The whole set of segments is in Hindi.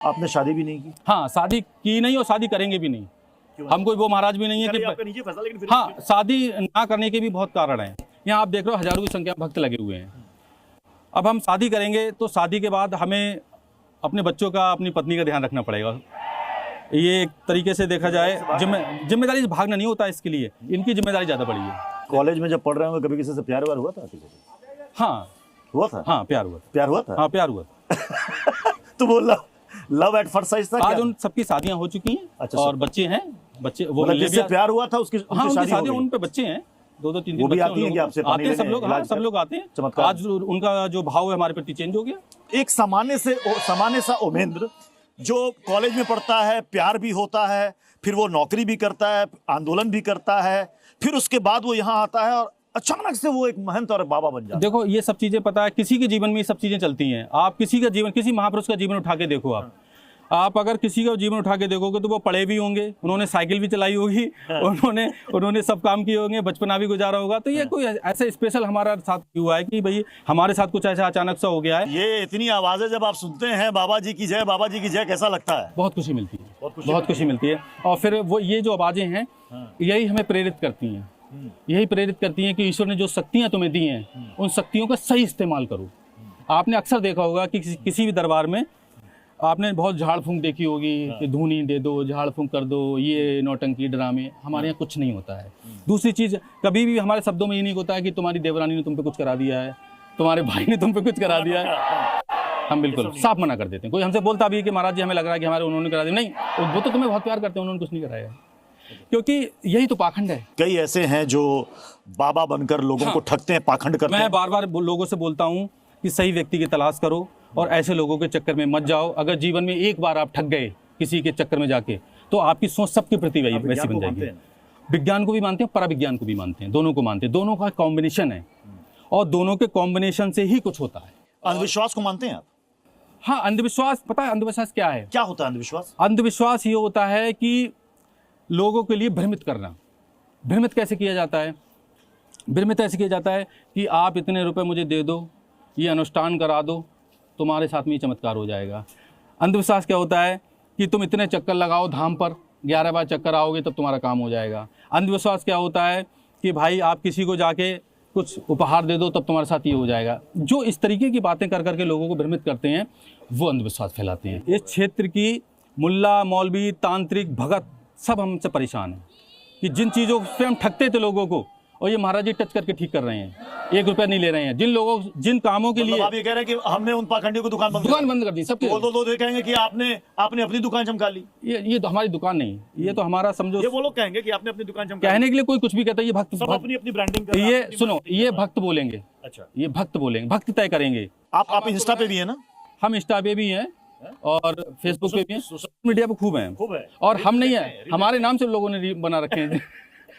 आपने शादी भी नहीं की? हाँ, शादी की नहीं और शादी करेंगे भी नहीं। हम कोई वो महाराज भी नहीं है कि आपका निजी फैसला, लेकिन फिर हाँ, शादी ना करने के भी बहुत कारण हैं। यहाँ आप देख रहे हो हजारों की संख्या में भक्त लगे हुए हैं। अब हम शादी करेंगे तो शादी के बाद हमें अपने बच्चों का, अपनी पत्नी का ध्यान रखना पड़ेगा। ये एक तरीके से देखा जाए जिम्मेदारी से भागना नहीं होता, इसके लिए इनकी जिम्मेदारी ज़्यादा बड़ी है। कॉलेज में जब पढ़ रहे होंगे कभी किसी से प्यार व्यार हुआ था? हाँ हुआ था? हाँ, प्यार हुआ। प्यार हुआ था? हाँ, प्यार हुआ। तो वो लव एट फर्स्ट साइट था? आज उन सबकी शादियां हो चुकी हैं। अच्छा, और बच्चे हैं। बच्चे वो मतलब जिससे प्यार हुआ था उसकी हाँ, उनकी शादी, हो उन पे बच्चे हैं, 2-2 3-3 वो भी बच्चे आती है कि आपसे आते हैं सब लोग। हाँ, सब लोग आते हैं। चमत्कार। आज उनका जो भाव है हमारे प्रति चेंज हो गया। एक सामान्य सा उमेंद्र जो कॉलेज में पढ़ता है, प्यार भी होता है, फिर वो नौकरी भी करता है, आंदोलन भी करता है, फिर उसके बाद वो यहाँ आता है और अचानक से वो एक महंत और बाबा बन जाता है। देखो, ये सब चीजें पता है, किसी के जीवन में ये सब चीजें चलती हैं। आप किसी का जीवन, किसी महापुरुष का जीवन उठा के देखो। आप अगर किसी का जीवन उठा के देखोगे तो वो पढ़े भी होंगे, उन्होंने साइकिल भी चलाई होगी, उन्होंने सब काम किए होंगे, बचपना भी गुजारा होगा। तो ये कोई ऐसे स्पेशल हमारा साथ हुआ है कि भाई हमारे साथ कुछ ऐसा अचानक सा हो गया है। ये इतनी आवाजें जब आप सुनते हैं, बाबा जी की जय, बाबा जी की जय, कैसा लगता है? बहुत खुशी मिलती है, बहुत खुशी मिलती है। और फिर वो ये जो आवाजें हैं यही हमें प्रेरित करती हैं, यही प्रेरित करती हैं कि ईश्वर ने जो शक्तियां तुम्हें दी हैं उन शक्तियों का सही इस्तेमाल करो। आपने अक्सर देखा होगा कि किसी भी दरबार में आपने बहुत झाड़ फूंक देखी होगी कि धूनी दे दो, झाड़ फूंक कर दो, ये नौटंकी ड्रामे। हमारे यहाँ कुछ नहीं होता है। दूसरी चीज़, कभी भी हमारे शब्दों में ये नहीं होता है कि तुम्हारी देवरानी ने तुम पे कुछ करा दिया है, तुम्हारे भाई ने तुम पे कुछ करा दिया है। हम बिल्कुल साफ मना कर देते हैं। कोई हमसे बोलता भी है कि महाराज जी हमें लग रहा है कि हमारे उन्होंने करा दिया, नहीं, वो तो तुम्हें बहुत प्यार करते हैं, उन्होंने कुछ नहीं कराया, क्योंकि यही तो पाखंड है। कई ऐसे हैं जो बाबा बनकर लोगों को ठगते हैं, पाखंड करते हैं। मैं बार बार लोगों से बोलता हूँ कि सही व्यक्ति की तलाश करो और ऐसे लोगों के चक्कर में मत जाओ। अगर जीवन में एक बार आप ठग गए किसी के चक्कर में जाके, तो आपकी सोच सबके प्रति वैसी बन जाएगी। विज्ञान को भी मानते हैं, पराविज्ञान को भी मानते हैं, दोनों को मानते हैं। दोनों का कॉम्बिनेशन है और दोनों के कॉम्बिनेशन से ही कुछ होता है। अंधविश्वास को मानते हैं आप? हाँ, अंधविश्वास, पता है अंधविश्वास क्या है? क्या होता है अंधविश्वास? अंधविश्वास ये होता है कि लोगों के लिए भ्रमित करना। भ्रमित कैसे किया जाता है? भ्रमित ऐसे किया जाता है कि आप इतने रुपए मुझे दे दो, ये अनुष्ठान करा दो, तुम्हारे साथ में ये चमत्कार हो जाएगा। अंधविश्वास क्या होता है कि तुम इतने चक्कर लगाओ धाम पर, 11 बार चक्कर आओगे तब तुम्हारा काम हो जाएगा। अंधविश्वास क्या होता है कि भाई आप किसी को जाके कुछ उपहार दे दो तब तुम्हारे साथ ये हो जाएगा। जो इस तरीके की बातें कर करके लोगों को भ्रमित करते हैं, वो अंधविश्वास फैलाते हैं। इस क्षेत्र की मुल्ला, मौलवी, तांत्रिक, भगत सब हमसे परेशान हैं कि जिन चीज़ों से हम ठगते थे लोगों को, और ये महाराज जी टच करके ठीक कर रहे हैं, 1 रुपया नहीं ले रहे हैं। जिन कामों के लिए आप ये कह रहे हैं कि हमने उन पाखंडियों की दुकान बंद कर दी, सबके। वो कहेंगे कि आपने अपनी दुकान चमका ली। ये तो हमारी दुकान नहीं, ये तो हमारा, समझो, ये वो लोग कहेंगे कि आपने अपनी दुकान चमका ली। कहने के लिए कोई कुछ भी कहता है, ये भक्त अपनी ब्रांडिंग कर, ये सुनो, ये भक्त बोलेंगे। अच्छा, ये भक्त बोलेंगे, भक्त तय करेंगे। आप इंस्टा पे भी है ना? हम इंस्टा पे भी हैं और फेसबुक पे भी हैं, सोशल मीडिया पे खूब हैं। और हम नहीं है, हमारे नाम से लोगों ने बना रखे हैं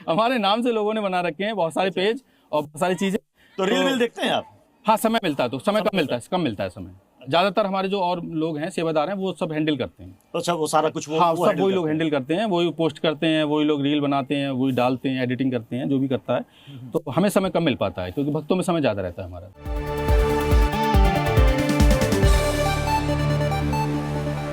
हमारे नाम से लोगों ने बना रखे हैं बहुत सारे पेज और बहुत सारी चीजें। तो रील देखते हैं आप? हाँ, समय मिलता है तो समय कम मिलता है समय। ज्यादातर हमारे जो और लोग हैं, सेवादार हैं, वो सब हैंडल करते हैं। अच्छा, वो सारा कुछ हाँ, सब वही लोग हैंडल करते हैं, वही पोस्ट करते हैं, वही लोग रील बनाते हैं, वही डालते हैं, एडिटिंग करते हैं, जो भी करता है। तो हमें समय कम मिल पाता है क्योंकि भक्तों में समय ज्यादा रहता है हमारा।